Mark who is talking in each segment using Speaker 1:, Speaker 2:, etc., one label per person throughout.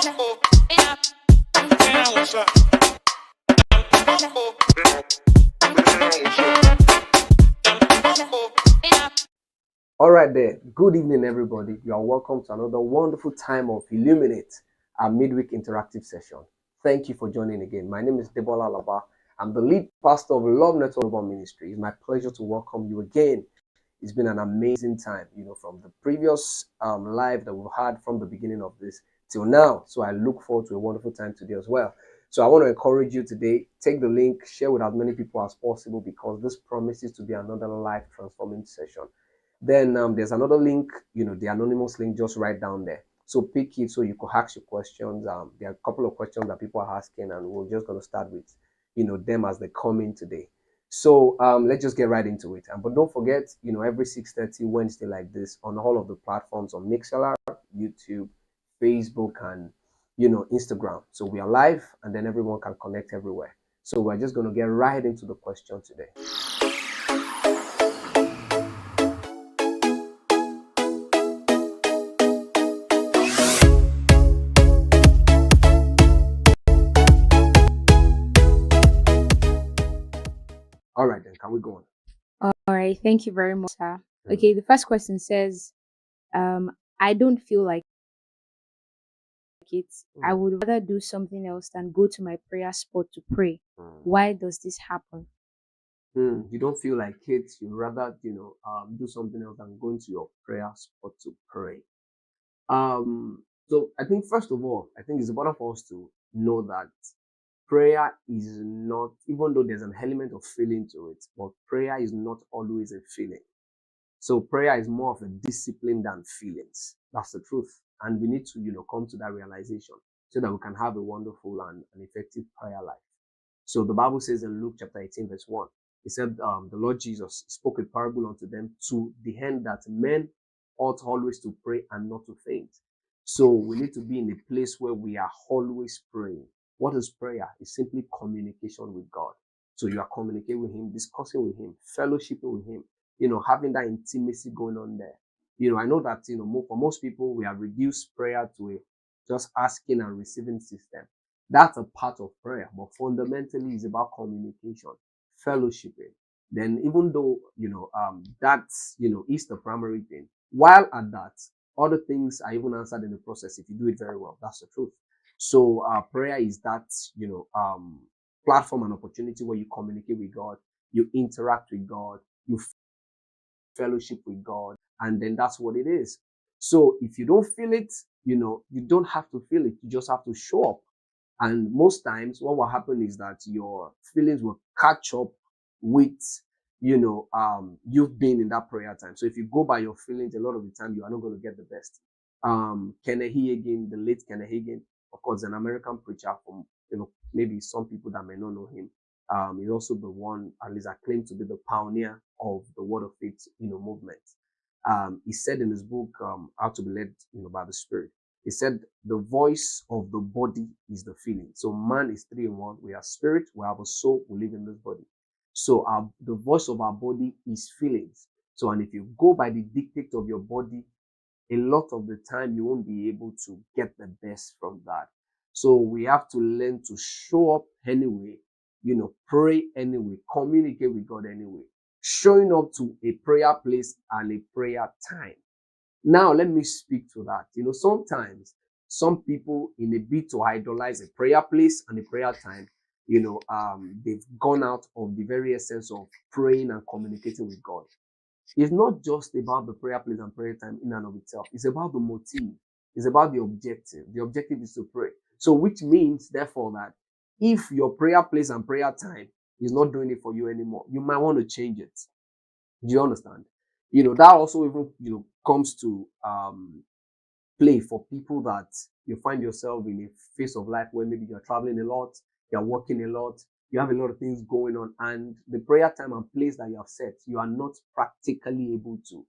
Speaker 1: All right there. Good evening, everybody. You are welcome to another wonderful time of Illuminate, our midweek interactive session. Thank you for joining again. My name is ALABA. I'm the lead pastor of Lovenetwork Ministry. It's my pleasure to welcome you again. It's been an amazing time, from the previous live that we've had from the beginning of this till now. So I look forward to a wonderful time today as well. So I want to encourage you today, take the link, share with as many people as possible, because this promises to be another life transforming session. Then there's another link, the anonymous link just right down there. So pick it so you can ask your questions. There are a couple of questions that people are asking, and we're just going to start with, them as they come in today. So let's just get right into it. But don't forget, every 6:30 Wednesday like this on all of the platforms on Mixlr, YouTube, Facebook, and Instagram. So we are live, and then everyone can connect everywhere. So we're just going to get right into the question today. All right, then, can we go
Speaker 2: on? All right, thank you very much, sir. Okay, the first question says, I don't feel like it. I would rather do something else than go to my prayer spot to pray. Why does this happen?
Speaker 1: You don't feel like it. You'd rather, do something else than going to your prayer spot to pray. So I think, first of all, I think it's important for us to know that prayer is not, even though there's an element of feeling to it, but prayer is not always a feeling. So prayer is more of a discipline than feelings. That's the truth. And we need to, come to that realization so that we can have a wonderful and an effective prayer life. So the Bible says in Luke chapter 18, verse 1, it said, the Lord Jesus spoke a parable unto them to the end that men ought always to pray and not to faint. So we need to be in a place where we are always praying. What is prayer? It's simply communication with God. So you are communicating with Him, discussing with Him, fellowshipping with Him, having that intimacy going on there. I know that, for most people, we have reduced prayer to a just asking and receiving system. That's a part of prayer, but fundamentally it's about communication, fellowshipping. Then even though, that's, is the primary thing, while at that, other things are even answered in the process if you do it very well. That's the truth. So prayer is that, platform and opportunity where you communicate with God, you interact with God, you fellowship with God, and then that's what it is. So if you don't feel it, you don't have to feel it. You just have to show up. And most times what will happen is that your feelings will catch up with, you've been in that prayer time. So if you go by your feelings, a lot of the time you are not going to get the best. Kenneth Hagin, the late Kenneth Hagin, of course, an American preacher from, maybe some people that may not know him. He's also the one, at least acclaimed to be the pioneer of the Word of Faith, movement. He said in his book, How to Be Led, by the Spirit, he said, the voice of the body is the feeling. So man is 3 in 1. We have spirit, we have a soul, we live in this body. So the voice of our body is feelings. So, and if you go by the dictate of your body, a lot of the time you won't be able to get the best from that. So we have to learn to show up anyway, pray anyway, communicate with God anyway, showing up to a prayer place and a prayer time. Now, let me speak to that. Sometimes some people, in a bid to idolize a prayer place and a prayer time, they've gone out of the very essence of praying and communicating with God. It's not just about the prayer place and prayer time in and of itself. It's about the motive. It's about the objective. The objective is to pray. So which means, therefore, that if your prayer place and prayer time is not doing it for you anymore, you might want to change it. Do you understand? That also even, comes to play for people that you find yourself in a phase of life where maybe you're traveling a lot, you're working a lot, you have a lot of things going on, and the prayer time and place that you have set, you are not practically able to,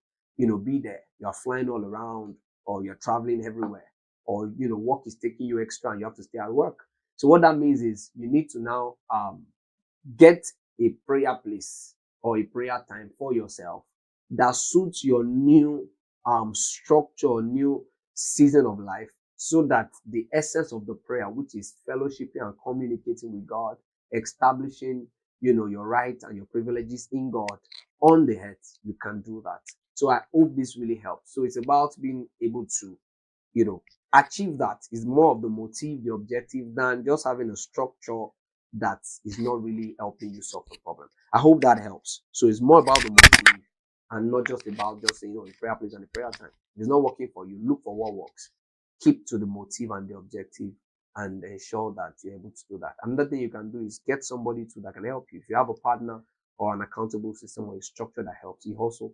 Speaker 1: be there. You're flying all around, or you're traveling everywhere, or, work is taking you extra and you have to stay at work. So what that means is you need to now get a prayer place or a prayer time for yourself that suits your new structure, new season of life, so that the essence of the prayer, which is fellowshipping and communicating with God, establishing, your rights and your privileges in God on the earth, you can do that. So I hope this really helps. So it's about being able to, achieve that. Is more of the motive, the objective, than just having a structure that is not really helping you solve the problem. I hope that helps. So it's more about the motive and not just about just saying, the prayer place and the prayer time. If it's not working for you, look for what works. Keep to the motive and the objective and ensure that you're able to do that. Another thing you can do is get somebody that can help you. If you have a partner or an accountable system or a structure that helps you also,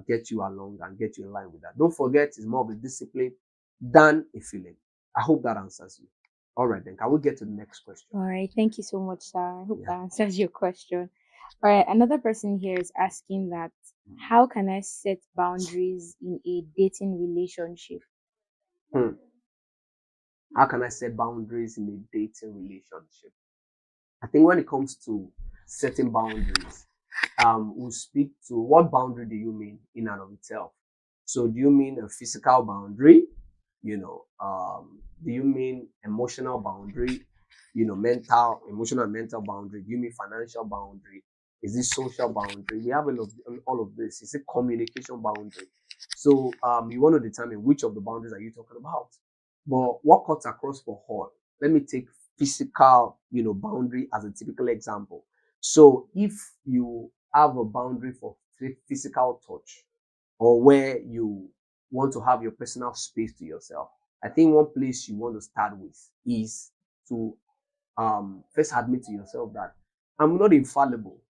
Speaker 1: get you along and get you in line with that. Don't forget, it's more of a discipline than a feeling. I hope that answers you. All right, then. Can we get to the next question?
Speaker 2: All right. Thank you so much, sir. I hope that answers your question. All right. Another person here is asking that, how can I set boundaries in a dating relationship?
Speaker 1: How can I set boundaries in a dating relationship? I think when it comes to setting boundaries, we'll speak to what boundary do you mean in and of itself. So do you mean a physical boundary? Do you mean emotional boundary? Emotional and mental boundary? Do you mean financial boundary? Is it social boundary? We have all of this. Is it communication boundary? So you want to determine which of the boundaries are you talking about. But what cuts across for all? Let me take physical, boundary as a typical example. So if you have a boundary for physical touch, or where you want to have your personal space to yourself, I think one place you want to start with is to first admit to yourself that I'm not infallible.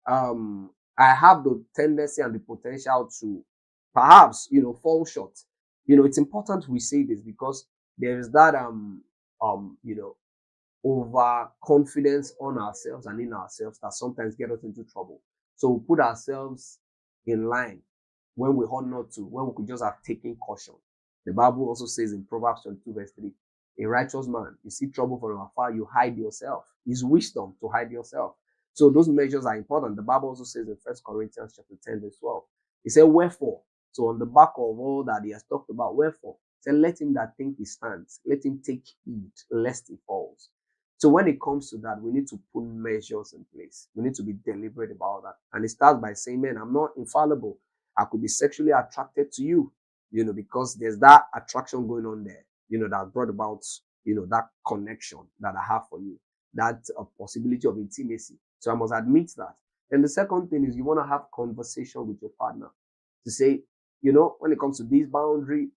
Speaker 1: I have the tendency and the potential to perhaps, fall short. It's important we say this because there is that overconfidence on ourselves and in ourselves that sometimes get us into trouble. So we put ourselves in line when we ought not to, when we could just have taken caution. The Bible also says in Proverbs 22 verse 3, a righteous man, you see trouble from afar, you hide yourself. It's wisdom to hide yourself. So those measures are important. The Bible also says in 1 Corinthians chapter 10 verse 12, it said, wherefore, so on the back of all that he has talked about, wherefore, it said, let him that think he stands, let him take heed lest he falls. So when it comes to that, we need to put measures in place. We need to be deliberate about that. And it starts by saying, man, I'm not infallible. I could be sexually attracted to you, because there's that attraction going on there, that brought about, that connection that I have for you, that possibility of intimacy. So I must admit that. And the second thing is you want to have conversation with your partner to say, when it comes to this boundary,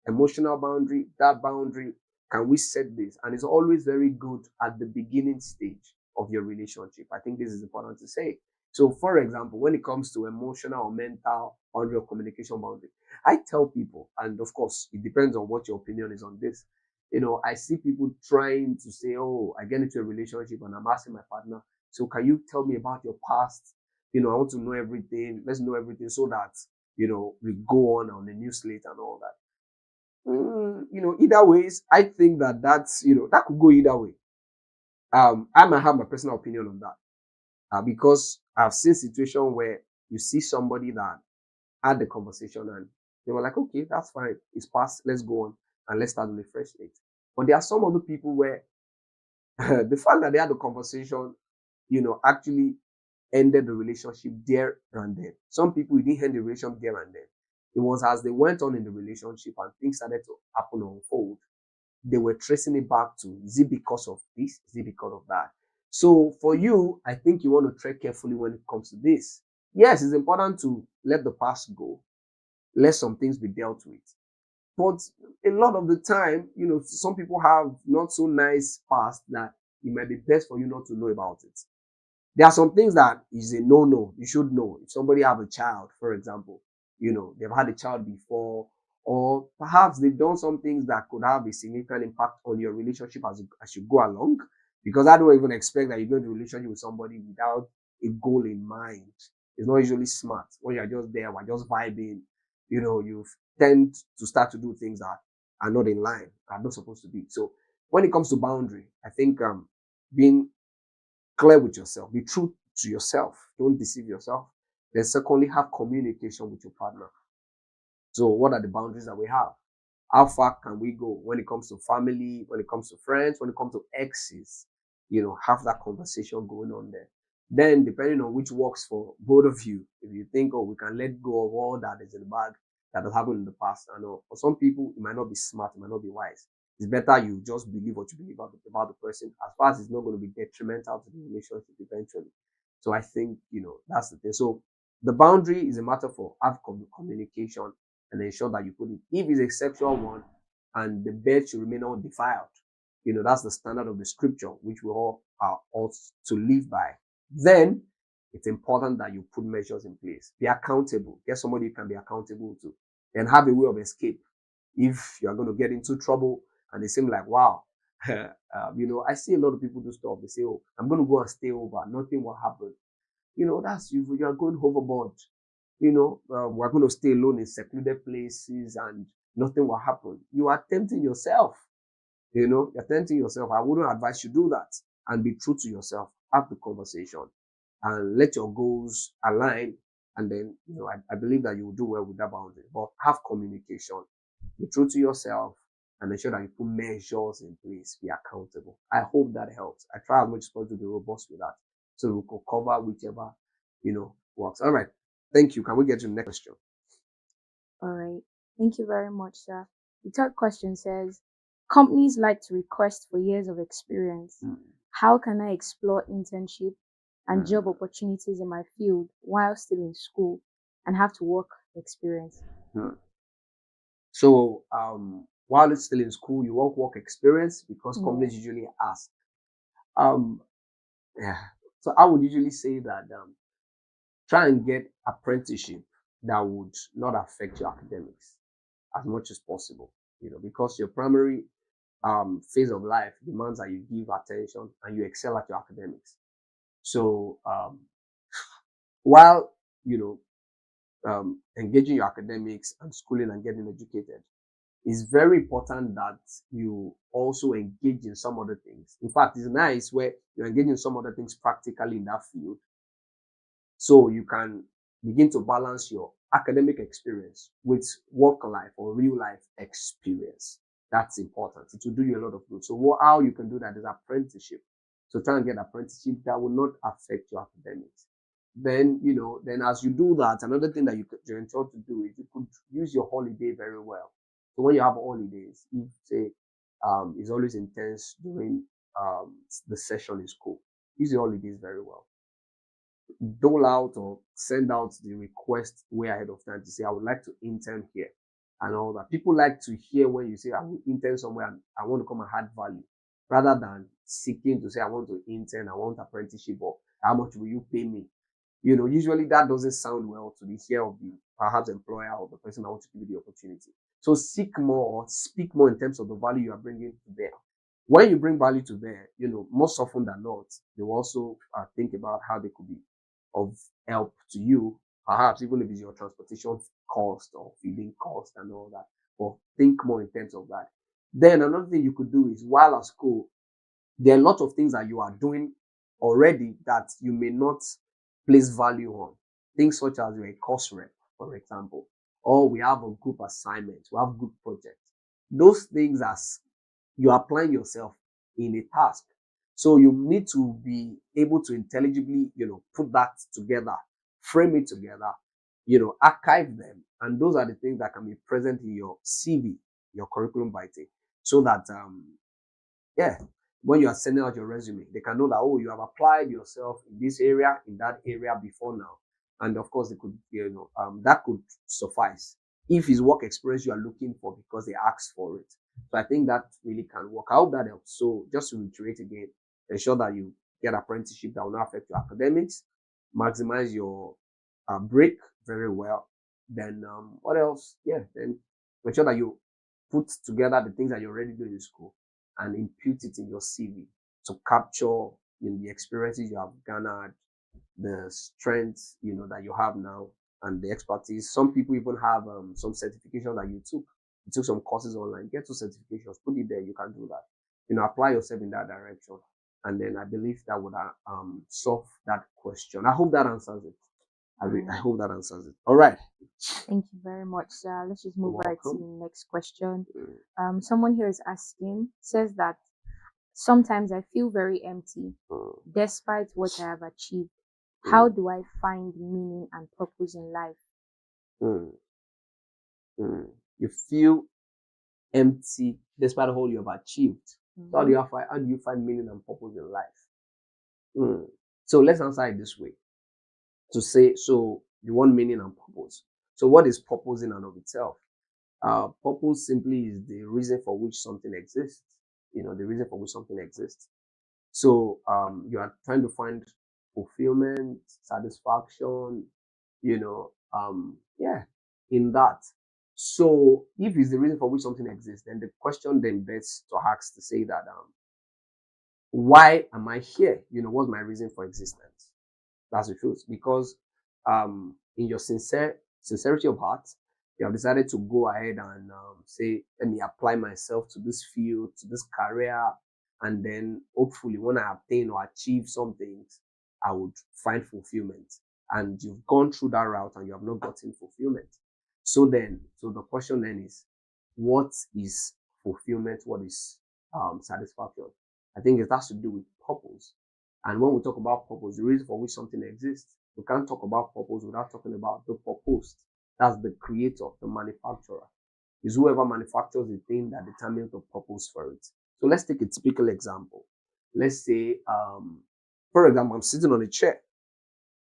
Speaker 1: emotional boundary, that boundary, can we set this? And it's always very good at the beginning stage of your relationship. I think this is important to say. So, for example, when it comes to emotional or mental boundary or communication boundary, I tell people, and of course, it depends on what your opinion is on this. I see people trying to say, oh, I get into a relationship and I'm asking my partner, so can you tell me about your past? I want to know everything. Let's know everything so that, we go on a new slate and all that. Either ways, I think that's, that could go either way. I might have my personal opinion on that. Because I've seen situations where you see somebody that had the conversation and they were like, okay, that's fine. It's past. Let's go on and let's start on a fresh slate. But there are some other people where the fact that they had the conversation, actually ended the relationship there and then. Some people, it didn't end the relationship there and then. It was as they went on in the relationship and things started to happen or unfold, they were tracing it back to, is it because of this? Is it because of that? So for you, I think you want to tread carefully when it comes to this. Yes, it's important to let the past go. Let some things be dealt with. But a lot of the time, some people have not so nice past that it might be best for you not to know about it. There are some things that is a no-no. You should know. If somebody have a child, for example, they've had a child before, or perhaps they've done some things that could have a significant impact on your relationship as you go along. Because I don't even expect that you go into a relationship with somebody without a goal in mind. It's not usually smart. When you're just there, we're just vibing, you tend to start to do things that are not in line, are not supposed to be. So when it comes to boundary, I think being clear with yourself, be true to yourself, don't deceive yourself. Then secondly, have communication with your partner. So what are the boundaries that we have? How far can we go when it comes to family, when it comes to friends, when it comes to exes? Have that conversation going on there. Then, depending on which works for both of you, if you think, oh, we can let go of all that is in the bag that has happened in the past. I know for some people, it might not be smart, it might not be wise. It's better you just believe what you believe about the person, as far as it's not going to be detrimental to the relationship eventually. So I think, that's the thing. So the boundary is a matter for have communication and ensure that you put it. If it's a sexual one and the bed should remain undefiled, that's the standard of the scripture, which we all are ought to live by. Then it's important that you put measures in place. Be accountable. Get somebody you can be accountable to. And have a way of escape. If you're going to get into trouble and they seem like, wow, I see a lot of people do stuff. They say, oh, I'm going to go and stay over. Nothing will happen. That's you. You are going overboard. We're going to stay alone in secluded places and nothing will happen. You are tempting yourself. You're tempting yourself. I wouldn't advise you do that. And be true to yourself. Have the conversation and let your goals align. And then, I believe that you will do well with that boundary. But have communication. Be true to yourself and ensure that you put measures in place. Be accountable. I hope that helps. I try as much as possible to be robust with that. So we could cover whichever, works. All right. Thank you. Can we get to the next question?
Speaker 2: All right. Thank you very much, sir. The third question says, companies like to request for years of experience. How can I explore internship and job opportunities in my field while still in school and have to work experience?
Speaker 1: So, while it's still in school, you want work experience because companies usually ask. So I would usually say that try and get apprenticeship that would not affect your academics as much as possible. Because your primary phase of life demands that you give attention and you excel at your academics. So while engaging your academics and schooling and getting educated, it's very important that you also engage in some other things. In fact, it's nice where you're engaging in some other things practically in that field, so you can begin to balance your academic experience with work life or real life experience. That's important. It will do you a lot of good. So how you can do that is apprenticeship. So try and get apprenticeship that will not affect your academics. Then, then as you do that, another thing that you're entitled to do is you could use your holiday very well. So when you have holidays, if say it's always intense during the session in school, use your holidays very well. Dole out or send out the request way ahead of time to say, I would like to intern here and all that. People like to hear when you say, I will intern somewhere and I want to come and add value, rather than seeking to say, I want to intern, I want apprenticeship, or how much will you pay me? Usually that doesn't sound well to the ear of the perhaps employer or the person that wants to give you the opportunity. So seek more or speak more in terms of the value you are bringing to bear. When you bring value to bear, most often than not, they will also think about how they could be of help to you, perhaps even if it's your transportation cost or feeding cost and all that. But think more in terms of that. Then another thing you could do is while at school, there are a lot of things that you are doing already that you may not place value on. Things such as you're a course rep, for example, or we have a group assignment, we have group projects. Those things as you're applying yourself in a task. So you need to be able to intelligibly, put that together, frame it together, archive them. And those are the things that can be present in your CV, your curriculum vitae, so that, when you are sending out your resume, they can know that, oh, you have applied yourself in this area, in that area before now. And of course, they could, that could suffice if it's work experience you are looking for because they asked for it. So I think that really can work. I hope that helps. So just to reiterate again, ensure that you get apprenticeship that will not affect your academics, maximize your break very well. Then what else? Then make sure that you put together the things that you're already doing in school and impute it in your CV to capture the experiences you have garnered, the strengths that you have now, and the expertise. Some people even have some certification that you took. You took some courses online. Get two certifications. Put it there. You can do that. Apply yourself in that direction, and then I believe that would solve that question. I hope that answers it. I hope that answers it. All right.
Speaker 2: Thank you very much, sir. Let's just
Speaker 1: You're
Speaker 2: move right to
Speaker 1: welcome.
Speaker 2: the next question. Someone here is asking, says that sometimes I feel very empty despite what I have achieved. How do I find meaning and purpose in life?
Speaker 1: Mm. Mm. You feel empty despite all you have achieved. So how do you find meaning and purpose in life? So let's answer it this way. To say, so you want meaning and purpose. So what is purpose in and of itself? Purpose simply is the reason for which something exists. The reason for which something exists. So you are trying to find fulfillment, satisfaction, in that. So if it's the reason for which something exists, then the question then best to ask to say that why am I here? What's my reason for existence? That's the truth. Because in your sincerity of heart, you have decided to go ahead and say, let me apply myself to this field, to this career, and then hopefully when I obtain or achieve some things, I would find fulfillment. And you've gone through that route and you have not gotten fulfillment. So the question then is, what is fulfillment? What is satisfaction? I think it has to do with purpose. And when we talk about purpose, the reason for which something exists, we can't talk about purpose without talking about the purposed. That's the creator, the manufacturer. Is whoever manufactures the thing that determines the purpose for it. So let's take a typical example. Let's say, for example, I'm sitting on a chair.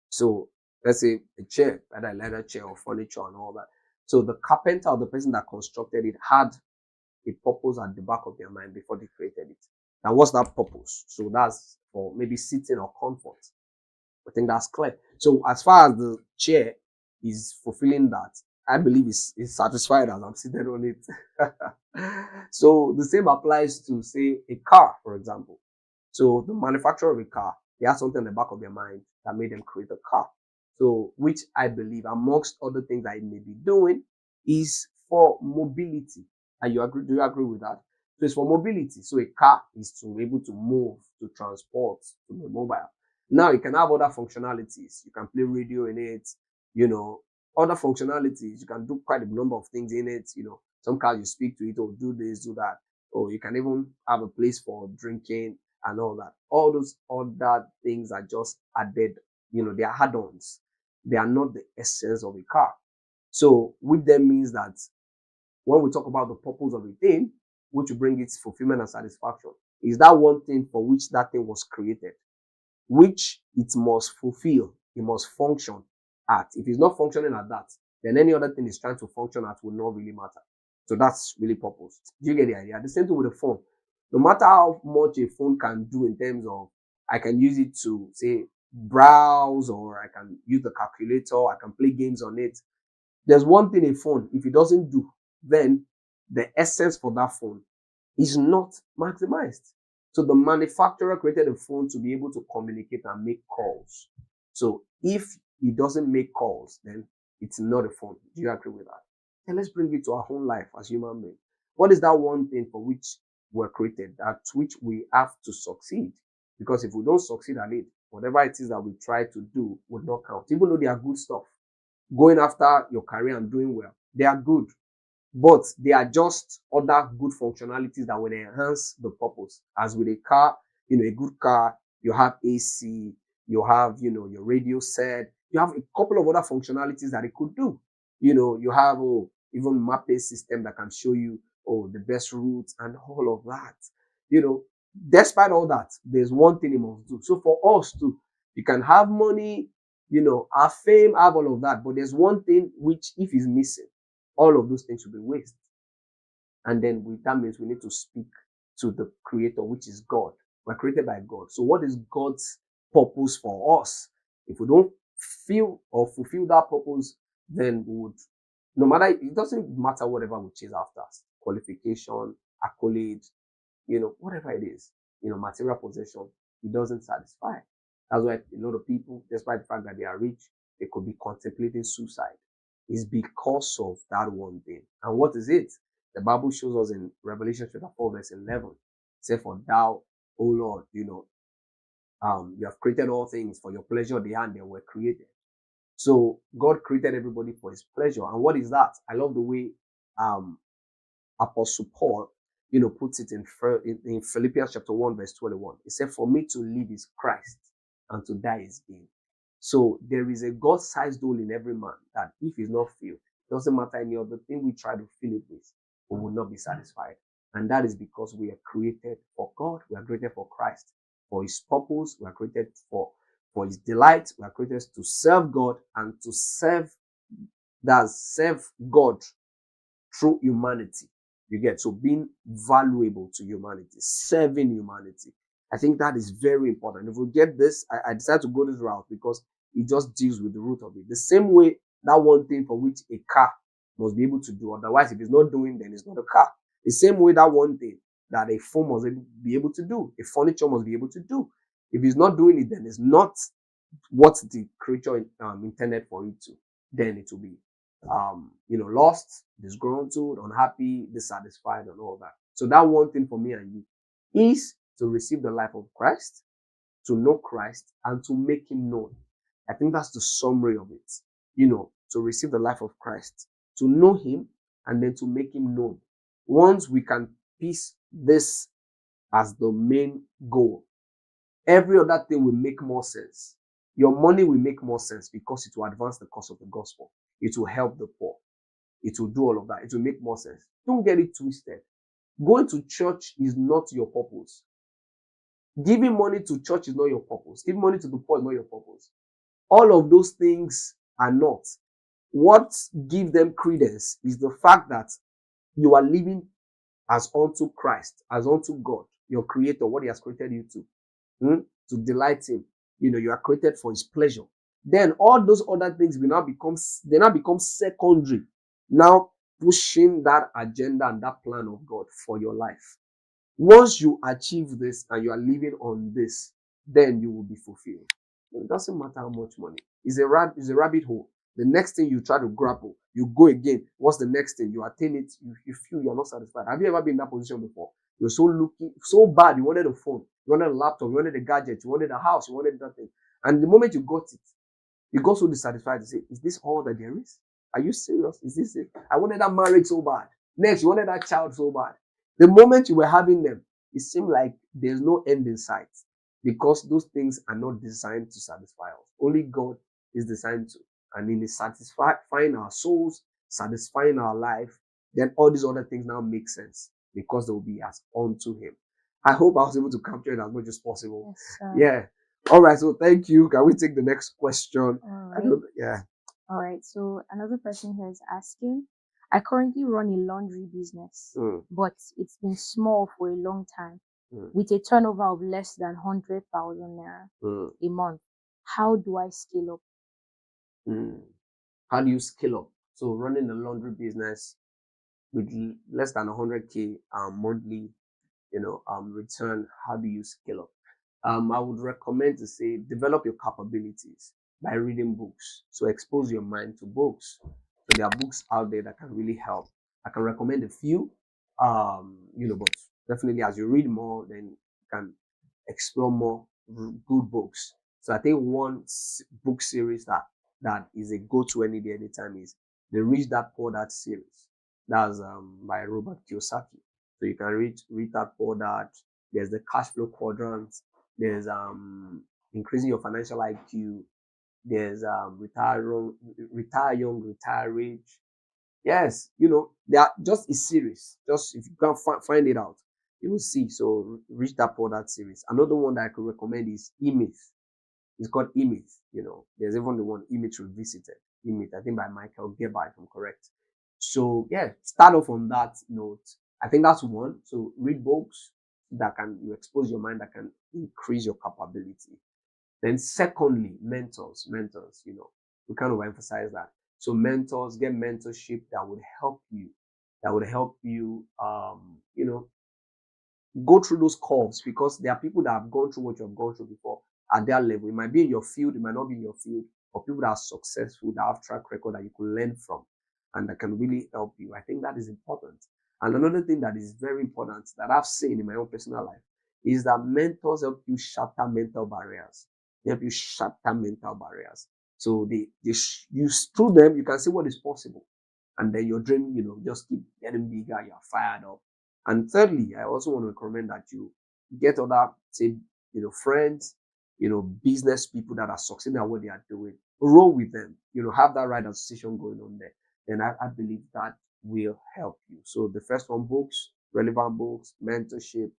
Speaker 1: So let's say a chair, whether a leather chair or furniture and all that. So the carpenter or the person that constructed it had a purpose at the back of their mind before they created it. Now, what's that purpose? So that's for maybe sitting or comfort. I think that's clear. So as far as the chair is fulfilling that, I believe it's satisfied as I'm seated on it. So the same applies to, say, a car, for example. So the manufacturer of a car, they have something in the back of their mind that made them create a car. So which I believe, amongst other things that it may be doing, is for mobility. And do you agree with that? So it's for mobility. So a car is to be able to move, to transport, to be mobile. Now you can have other functionalities. You can play radio in it, other functionalities. You can do quite a number of things in it. Some cars you speak to it or do this, do that. Or you can even have a place for drinking and all that. All those other things are just added, they are add-ons. They are not the essence of a car. So with them means that when we talk about the purpose of a thing, which will bring its fulfillment and satisfaction, is that one thing for which that thing was created, which it must fulfill, it must function at. If it's not functioning at that, then any other thing it's trying to function at will not really matter. So that's really purpose. Do you get the idea? The same thing with a phone. No matter how much a phone can do in terms of, I can use it to, say, browse, or I can use the calculator, I can play games on it. There's one thing a phone, if it doesn't do, then the essence for that phone is not maximized. So the manufacturer created a phone to be able to communicate and make calls. So if it doesn't make calls, then it's not a phone. Do you agree with that? And let's bring it to our own life as human beings. What is that one thing for which we're created, at which we have to succeed? Because if we don't succeed at it, whatever it is that we try to do would not count, even though they are good stuff. Going after your career and doing well, they are good. But they are just other good functionalities that will enhance the purpose. As with a car, a good car, you have AC, you have, your radio set, you have a couple of other functionalities that it could do. You have even mapping system that can show you, the best routes and all of that. Despite all that, there's one thing it must do. So for us too, you can have money, have fame, have all of that. But there's one thing which, if it's missing, all of those things will be waste. And then that means we need to speak to the creator, which is God. We're created by God. So what is God's purpose for us? If we don't feel or fulfill that purpose, then we would, no matter, it doesn't matter whatever we chase after, qualification, accolade, whatever it is, material possession, it doesn't satisfy. That's why a lot of people, despite the fact that they are rich, they could be contemplating suicide. It's because of that one thing. And what is it? The Bible shows us in Revelation chapter 4, verse 11. It says, for thou, O Lord, you have created all things for your pleasure, they were created. So God created everybody for his pleasure. And what is that? I love the way Apostle Paul, puts it in Philippians chapter 1, verse 21. He said, for me to live is Christ and to die is gain. So there is a God-sized hole in every man that if it's not filled, it doesn't matter any other thing we try to fill it with, we will not be satisfied. And that is because we are created for God. We are created for Christ, for his purpose. We are created for his delight. We are created to serve God and to serve God through humanity. You get, so being valuable to humanity, serving humanity. I think that is very important. If we get this, I decided to go this route because it just deals with the root of it. The same way that one thing for which a car must be able to do. Otherwise, if it's not doing, then it's not a car. The same way that one thing that a phone must be able to do, a furniture must be able to do. If it's not doing it, then it's not what the creature intended for it to. Then it will be lost, disgruntled, unhappy, dissatisfied, and all that. So that one thing for me and you is to receive the life of Christ, to know Christ, and to make him known. I think that's the summary of it. To receive the life of Christ, to know him, and then to make him known. Once we can piece this as the main goal, every other thing will make more sense. Your money will make more sense because it will advance the cause of the gospel. It will help the poor. It will do all of that. It will make more sense. Don't get it twisted. Going to church is not your purpose. Giving money to church is not your purpose. Giving money to the poor is not your purpose. All of those things are not. What gives them credence is the fact that you are living as unto Christ, as unto God, your creator, what he has created you to delight him. You are created for his pleasure. Then all those other things will now become secondary. Now pushing that agenda and that plan of God for your life. Once you achieve this and you are living on this, then you will be fulfilled. It doesn't matter how much money. It's a rabbit hole. The next thing you try to grapple, you go again. What's the next thing? You attain it, you feel you're not satisfied. Have you ever been in that position before? You're so bad, you wanted a phone, you wanted a laptop, you wanted a gadget, you wanted a house, you wanted that thing. And the moment you got it, you got so dissatisfied to say, is this all that there is? Are you serious? Is this it? I wanted that marriage so bad. Next, you wanted that child so bad. The moment you were having them, it seemed like there's no end in sight because those things are not designed to satisfy us. Only God is designed to. And in satisfying our souls, satisfying our life, then all these other things now make sense because they will be as unto him. I hope I was able to capture it as much as possible.
Speaker 2: Yes,
Speaker 1: yeah. All right. So thank you. Can we take the next question?
Speaker 2: All right. So another person here is asking, I currently run a laundry business, but it's been small for a long time with a turnover of less than 100,000 naira a month. How do I scale up?
Speaker 1: How do you scale up? So running a laundry business with less than 100K monthly, return. How do you scale up? I would recommend to say develop your capabilities by reading books. So expose your mind to books. So there are books out there that can really help. I can recommend a few, but definitely as you read more, then you can explore more good books. So I think one book series that is a go-to any day, anytime is the Rich Dad Poor Dad series. That's by Robert Kiyosaki. So you can read that Poor Dad. There's the cash flow quadrant. There's increasing your financial IQ. There's retire young, retire rich. Yes, they are just a series. Just if you can find it out, you will see. So Rich Dad Poor Dad series. Another one that I could recommend is E-Myth. It's called E-Myth. There's even the one E-Myth Revisited. E-Myth, I think by Michael Gerber, if I'm correct. So yeah, start off on that note. I think that's one. So read books that you expose your mind, that can increase your capability. Then secondly, mentors, we kind of emphasize that. So mentors, get mentorship that would help you, go through those curves, because there are people that have gone through what you have gone through before at their level. It might be in your field, it might not be in your field, or people that are successful, that have track record that you could learn from and that can really help you. I think that is important. And another thing that is very important that I've seen in my own personal life is that mentors help you shatter mental barriers. They help you shatter mental barriers. So through them, you can see what is possible. And then your dream, just keep getting bigger. You're fired up. And thirdly, I also want to recommend that you get other, say, friends, business people that are succeeding at what they are doing. Roll with them, have that right association going on there. Then I believe that will help you. So the first one, books, relevant books, mentorship,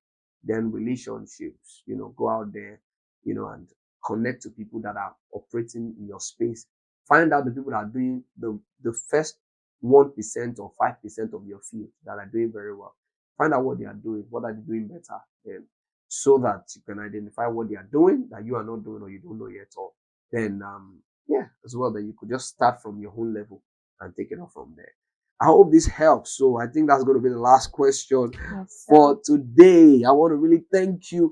Speaker 1: then relationships, go out there, and connect to people that are operating in your space. Find out the people that are doing the first 1% or 5% of your field that are doing very well. Find out what they are doing, what are they doing better, then so that you can identify what they are doing that you are not doing or you don't know yet, or then as well, that you could just start from your own level and take it off from there. I hope this helps. So I think that's going to be the last question for today. I want to really thank you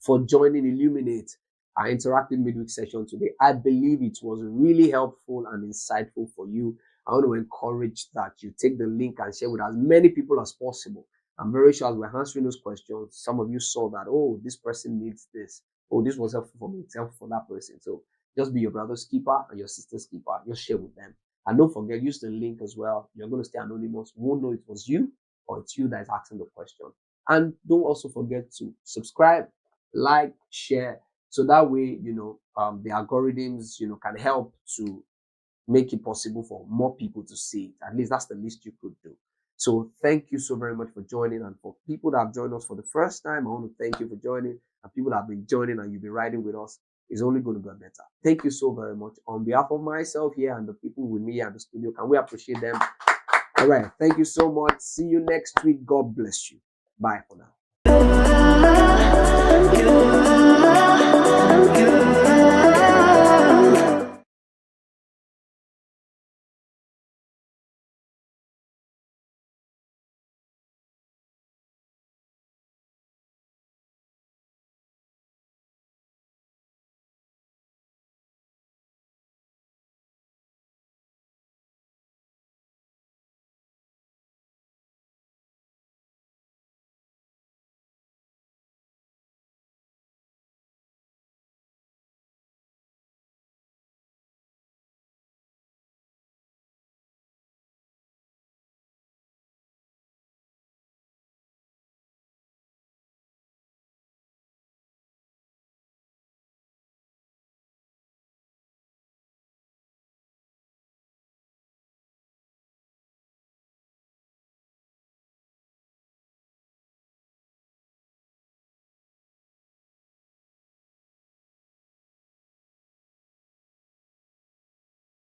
Speaker 1: for joining Illuminate, our interactive midweek session today. I believe it was really helpful and insightful for you. I want to encourage that you take the link and share with as many people as possible. I'm very sure as we're answering those questions, some of you saw that, oh, this person needs this. Oh, this was helpful for me. It's helpful for that person. So just be your brother's keeper and your sister's keeper. Just share with them. And don't forget, use the link as well. You're going to stay anonymous. We won't know it was you or it's you that is asking the question. And don't also forget to subscribe, like, share. So that way, the algorithms, can help to make it possible for more people to see it. At least that's the least you could do. So thank you so very much for joining. And for people that have joined us for the first time, I want to thank you for joining. And people that have been joining and you've been riding with us, is only going to get better. Thank you so very much. On behalf of myself here and the people with me at the studio, can we appreciate them? All right. Thank you so much. See you next week. God bless you. Bye for now.